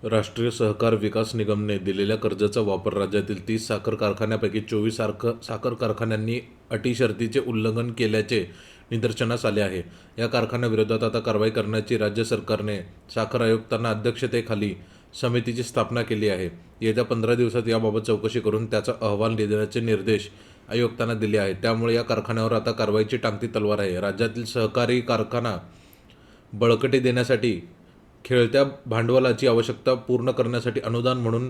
राष्ट्रीय सहकार विकास निगमने दिलेल्या कर्जाचा वापर राज्यातील 30 साखर कारखान्यांपैकी 24 साखर कारखान्यांनी अटी शर्तीचे उल्लंघन केल्याचे निदर्शनास आले आहे. या कारखान्यांविरोधात आता कारवाई करण्याची राज्य सरकारने साखर आयुक्तांना अध्यक्षतेखाली समितीची स्थापना केली आहे. येत्या 15 दिवसात याबाबत चौकशी करून त्याचा अहवाल देण्याचे निर्देश आयुक्तांना दिले आहेत. त्यामुळे या कारखान्यावर आता कारवाईची टांगती तलवार आहे. राज्यातील सहकारी कारखाना बळकटी देण्यासाठी खेळत्या भांडवलाची आवश्यकता पूर्ण करण्यासाठी अनुदान म्हणून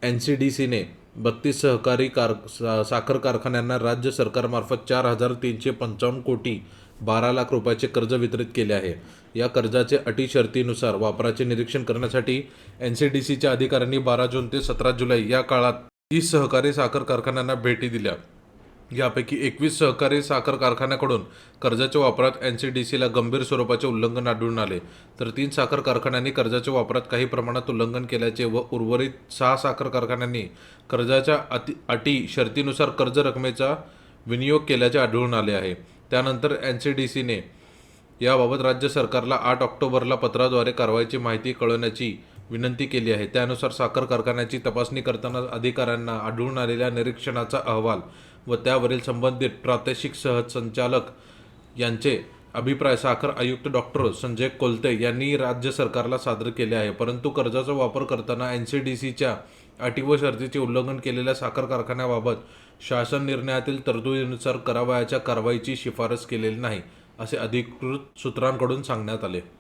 NCDCने 32 सहकारी साखर कारखान्यांना राज्य सरकारमार्फत 4,355 कोटी 12 लाख रुपयाचे कर्ज वितरित केले आहे. या कर्जाचे अटी शर्तीनुसार वापराचे निरीक्षण करण्यासाठी NCDCच्या अधिकाऱ्यांनी 12 जून ते 17 जुलै या काळात 30 सहकारी साखर कारखान्यांना भेटी दिल्या. यापैकी 21 सहकारी साखर कारखान्याकडून कर्जाच्या वापरात NCDCला गंभीर स्वरूपाचे उल्लंघन आढळून आले, तर 3 साखर कारखान्यांनी कर्जाच्या वापरात काही प्रमाणात उल्लंघन केल्याचे व उर्वरित 6 साखर कारखान्यांनी कर्जाच्या अटी शर्तीनुसार कर्ज रकमेचा विनियोग केल्याचे आढळून आले आहे. त्यानंतर NCDCने याबाबत राज्य सरकारला 8 ऑक्टोबरला पत्राद्वारे कारवाईची माहिती कळवण्याची विनंती केली आहे. त्यानुसार साखर कारखान्याची तपासणी करताना अधिकाऱ्यांना आढळून आलेल्या निरीक्षणाचा अहवाल व त्यावरील संबंधित प्रादेशिक सहसंचालक यांचे अभिप्राय साखर आयुक्त डॉक्टर संजय कोलते यांनी राज्य सरकारला सादर केले आहे. परंतु कर्जाचा वापर करताना NCDCच्या अटी व शर्तीचे उल्लंघन केलेल्या साखर कारखान्याबाबत शासन निर्णयातील तरतुदीनुसार करावयाच्या कारवाईची शिफारस केलेली नाही, असे अधिकृत सूत्रांकडून सांगण्यात आले.